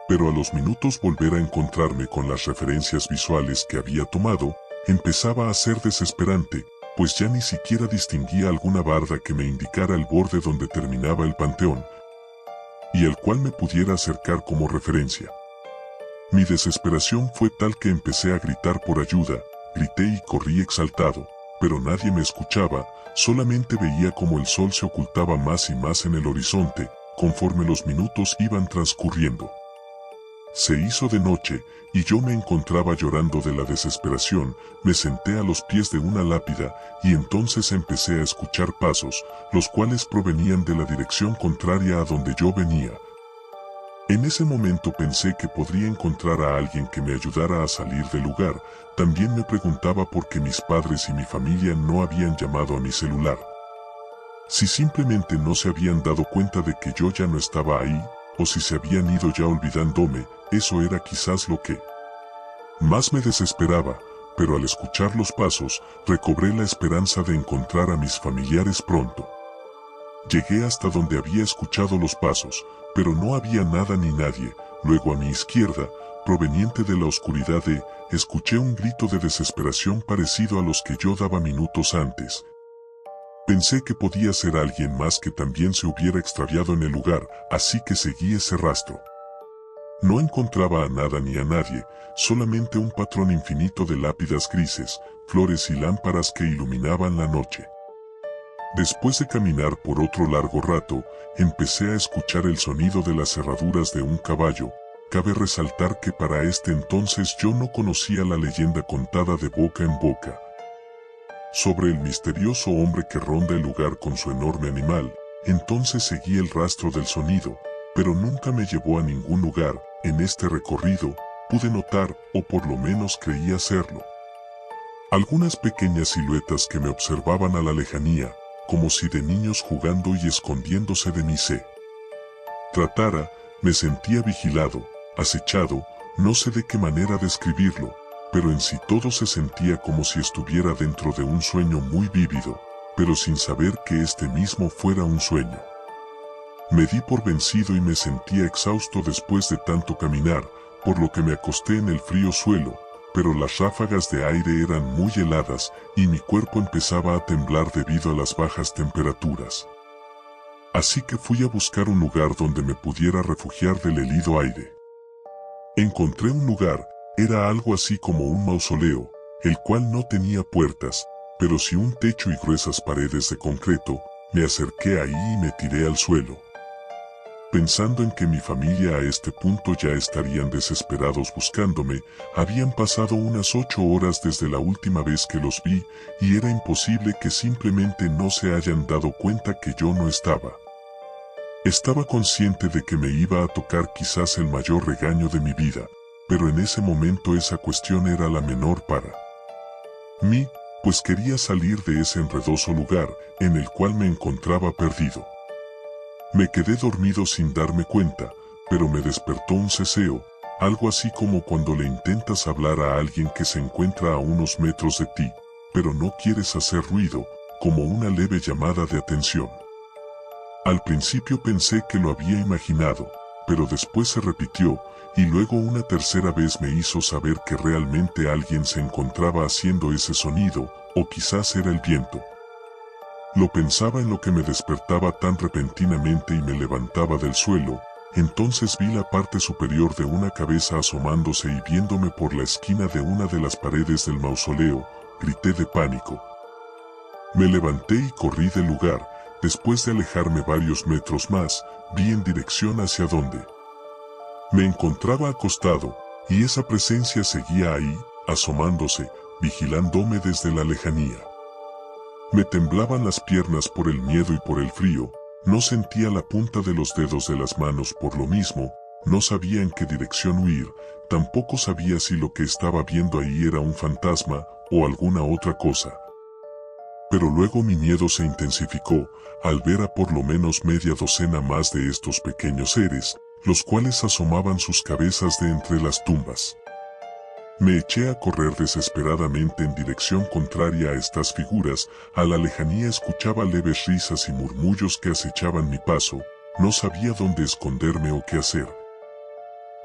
Pero a los minutos volver a encontrarme con las referencias visuales que había tomado, empezaba a ser desesperante, pues ya ni siquiera distinguía alguna barda que me indicara el borde donde terminaba el panteón, y al cual me pudiera acercar como referencia. Mi desesperación fue tal que empecé a gritar por ayuda, grité y corrí exaltado, pero nadie me escuchaba, solamente veía como el sol se ocultaba más y más en el horizonte, conforme los minutos iban transcurriendo. Se hizo de noche, y yo me encontraba llorando de la desesperación. Me senté a los pies de una lápida, y entonces empecé a escuchar pasos, los cuales provenían de la dirección contraria a donde yo venía. En ese momento pensé que podría encontrar a alguien que me ayudara a salir del lugar. También me preguntaba por qué mis padres y mi familia no habían llamado a mi celular. Si simplemente no se habían dado cuenta de que yo ya no estaba ahí, o si se habían ido ya olvidándome. Eso era quizás lo que más me desesperaba, pero al escuchar los pasos, recobré la esperanza de encontrar a mis familiares pronto. Llegué hasta donde había escuchado los pasos, pero no había nada ni nadie. Luego a mi izquierda, proveniente de la oscuridad, escuché un grito de desesperación parecido a los que yo daba minutos antes. Pensé que podía ser alguien más que también se hubiera extraviado en el lugar, así que seguí ese rastro. No encontraba a nada ni a nadie, solamente un patrón infinito de lápidas grises, flores y lámparas que iluminaban la noche. Después de caminar por otro largo rato, empecé a escuchar el sonido de las cerraduras de un caballo. Cabe resaltar que para este entonces yo no conocía la leyenda contada de boca en boca sobre el misterioso hombre que ronda el lugar con su enorme animal. Entonces seguí el rastro del sonido, pero nunca me llevó a ningún lugar. En este recorrido, pude notar, o por lo menos creí hacerlo, algunas pequeñas siluetas que me observaban a la lejanía, como si de niños jugando y escondiéndose de mí. Me sentía vigilado, acechado, no sé de qué manera describirlo, pero en sí todo se sentía como si estuviera dentro de un sueño muy vívido, pero sin saber que este mismo fuera un sueño. Me di por vencido y me sentía exhausto después de tanto caminar, por lo que me acosté en el frío suelo, pero las ráfagas de aire eran muy heladas y mi cuerpo empezaba a temblar debido a las bajas temperaturas. Así que fui a buscar un lugar donde me pudiera refugiar del hélido aire. Encontré un lugar, era algo así como un mausoleo, el cual no tenía puertas, pero sí un techo y gruesas paredes de concreto. Me acerqué ahí y me tiré al suelo, pensando en que mi familia a este punto ya estarían desesperados buscándome. Habían pasado unas 8 horas desde la última vez que los vi, y era imposible que simplemente no se hayan dado cuenta que yo no estaba. Estaba consciente de que me iba a tocar quizás el mayor regaño de mi vida, pero en ese momento esa cuestión era la menor para mí, pues quería salir de ese enredoso lugar en el cual me encontraba perdido. Me quedé dormido sin darme cuenta, pero me despertó un ceseo, algo así como cuando le intentas hablar a alguien que se encuentra a unos metros de ti, pero no quieres hacer ruido, como una leve llamada de atención. Al principio pensé que lo había imaginado, pero después se repitió, y luego una tercera vez me hizo saber que realmente alguien se encontraba haciendo ese sonido, o quizás era el viento. Lo pensaba en lo que me despertaba tan repentinamente y me levantaba del suelo. Entonces vi la parte superior de una cabeza asomándose y viéndome por la esquina de una de las paredes del mausoleo. Grité de pánico. Me levanté y corrí del lugar. Después de alejarme varios metros más, vi en dirección hacia donde me encontraba acostado, y esa presencia seguía ahí, asomándose, vigilándome desde la lejanía. Me temblaban las piernas por el miedo y por el frío, no sentía la punta de los dedos de las manos por lo mismo, no sabía en qué dirección huir, tampoco sabía si lo que estaba viendo ahí era un fantasma o alguna otra cosa. Pero luego mi miedo se intensificó al ver a por lo menos media docena más de estos pequeños seres, los cuales asomaban sus cabezas de entre las tumbas. Me eché a correr desesperadamente en dirección contraria a estas figuras, a la lejanía escuchaba leves risas y murmullos que acechaban mi paso, no sabía dónde esconderme o qué hacer.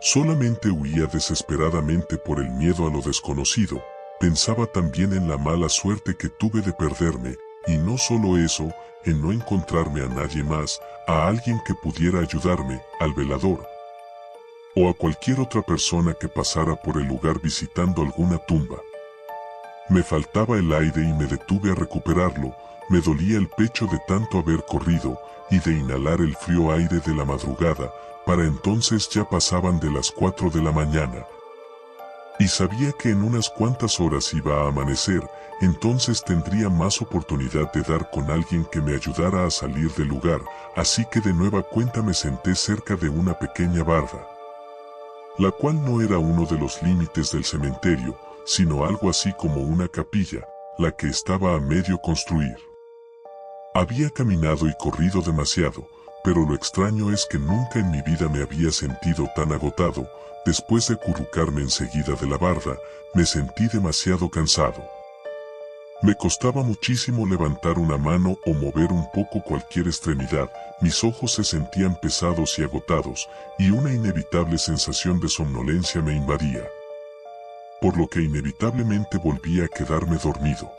Solamente huía desesperadamente por el miedo a lo desconocido, pensaba también en la mala suerte que tuve de perderme, y no solo eso, en no encontrarme a nadie más, a alguien que pudiera ayudarme, al velador, o a cualquier otra persona que pasara por el lugar visitando alguna tumba. Me faltaba el aire y me detuve a recuperarlo, me dolía el pecho de tanto haber corrido, y de inhalar el frío aire de la madrugada, para entonces ya pasaban de las 4 de la mañana. Y sabía que en unas cuantas horas iba a amanecer, entonces tendría más oportunidad de dar con alguien que me ayudara a salir del lugar, así que de nueva cuenta me senté cerca de una pequeña barda, la cual no era uno de los límites del cementerio, sino algo así como una capilla, la que estaba a medio construir. Había caminado y corrido demasiado, pero lo extraño es que nunca en mi vida me había sentido tan agotado. Después de acurrucarme enseguida de la barda, me sentí demasiado cansado. Me costaba muchísimo levantar una mano o mover un poco cualquier extremidad, mis ojos se sentían pesados y agotados, y una inevitable sensación de somnolencia me invadía, por lo que inevitablemente volví a quedarme dormido.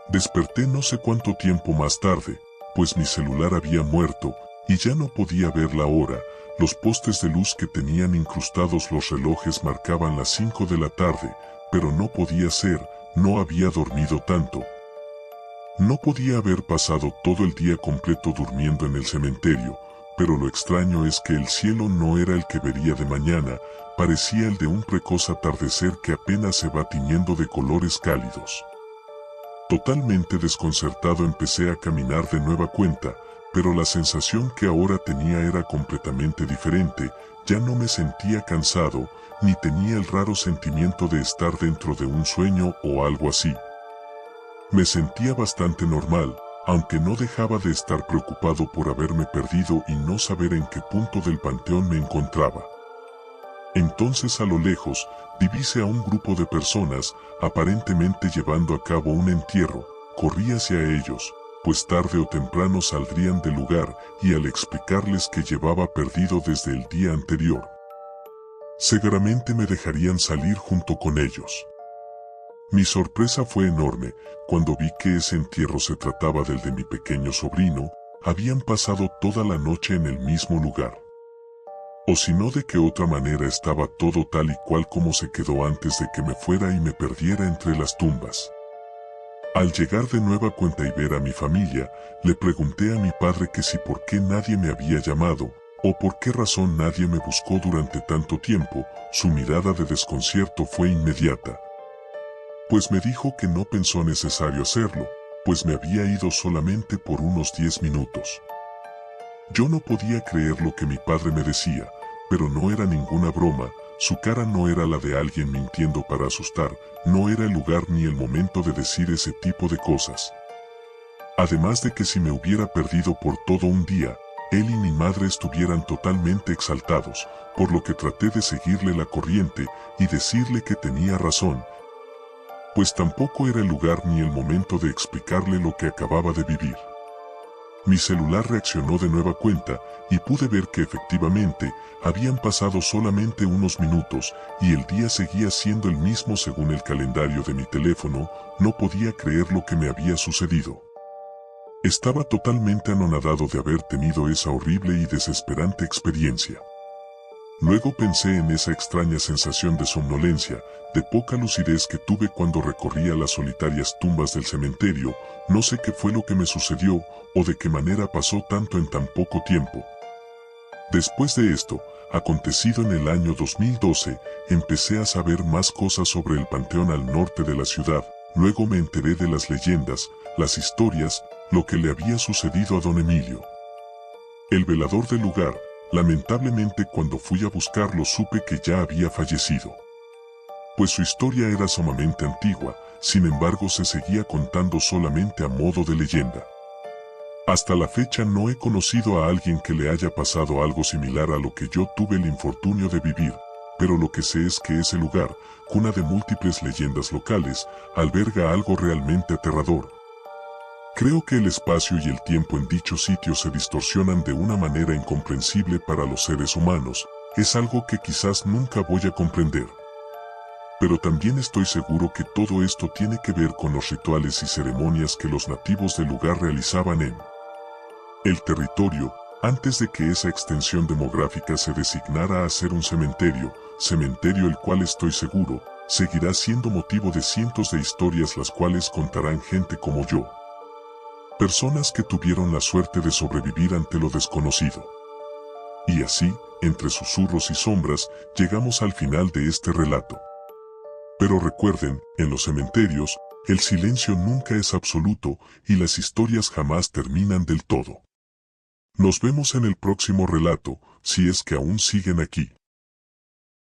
Desperté no sé cuánto tiempo más tarde, pues mi celular había muerto, y ya no podía ver la hora. Los postes de luz que tenían incrustados los relojes marcaban las 5 de la tarde, pero no podía ser, no había dormido tanto. No podía haber pasado todo el día completo durmiendo en el cementerio, pero lo extraño es que el cielo no era el que vería de mañana, parecía el de un precoz atardecer que apenas se va tiñendo de colores cálidos. Totalmente desconcertado empecé a caminar de nueva cuenta, pero la sensación que ahora tenía era completamente diferente, ya no me sentía cansado, ni tenía el raro sentimiento de estar dentro de un sueño o algo así. Me sentía bastante normal, aunque no dejaba de estar preocupado por haberme perdido y no saber en qué punto del panteón me encontraba. Entonces a lo lejos, divisé a un grupo de personas, aparentemente llevando a cabo un entierro, corrí hacia ellos, pues tarde o temprano saldrían del lugar, y al explicarles que llevaba perdido desde el día anterior, seguramente me dejarían salir junto con ellos. Mi sorpresa fue enorme cuando vi que ese entierro se trataba del de mi pequeño sobrino, habían pasado toda la noche en el mismo lugar. O si no, de qué otra manera estaba todo tal y cual como se quedó antes de que me fuera y me perdiera entre las tumbas. Al llegar de nueva cuenta y ver a mi familia, le pregunté a mi padre que si por qué nadie me había llamado, o por qué razón nadie me buscó durante tanto tiempo. Su mirada de desconcierto fue inmediata, pues me dijo que no pensó necesario hacerlo, pues me había ido solamente por unos 10 minutos. Yo no podía creer lo que mi padre me decía, pero no era ninguna broma, su cara no era la de alguien mintiendo para asustar, no era el lugar ni el momento de decir ese tipo de cosas. Además de que si me hubiera perdido por todo un día, él y mi madre estuvieran totalmente exaltados, por lo que traté de seguirle la corriente y decirle que tenía razón, pues tampoco era el lugar ni el momento de explicarle lo que acababa de vivir. Mi celular reaccionó de nueva cuenta y pude ver que efectivamente habían pasado solamente unos minutos y el día seguía siendo el mismo según el calendario de mi teléfono. No podía creer lo que me había sucedido. Estaba totalmente anonadado de haber tenido esa horrible y desesperante experiencia. Luego pensé en esa extraña sensación de somnolencia, de poca lucidez que tuve cuando recorría las solitarias tumbas del cementerio. No sé qué fue lo que me sucedió, o de qué manera pasó tanto en tan poco tiempo. Después de esto, acontecido en el año 2012, empecé a saber más cosas sobre el panteón al norte de la ciudad. Luego me enteré de las leyendas, las historias, lo que le había sucedido a don Emilio. El velador del lugar, lamentablemente cuando fui a buscarlo supe que ya había fallecido. Pues su historia era sumamente antigua, sin embargo se seguía contando solamente a modo de leyenda. Hasta la fecha no he conocido a alguien que le haya pasado algo similar a lo que yo tuve el infortunio de vivir, pero lo que sé es que ese lugar, cuna de múltiples leyendas locales, alberga algo realmente aterrador. Creo que el espacio y el tiempo en dicho sitio se distorsionan de una manera incomprensible para los seres humanos, es algo que quizás nunca voy a comprender. Pero también estoy seguro que todo esto tiene que ver con los rituales y ceremonias que los nativos del lugar realizaban en el territorio, antes de que esa extensión demográfica se designara a ser un cementerio el cual estoy seguro, seguirá siendo motivo de cientos de historias las cuales contarán gente como yo. Personas que tuvieron la suerte de sobrevivir ante lo desconocido. Y así, entre susurros y sombras, llegamos al final de este relato. Pero recuerden, en los cementerios, el silencio nunca es absoluto y las historias jamás terminan del todo. Nos vemos en el próximo relato, si es que aún siguen aquí.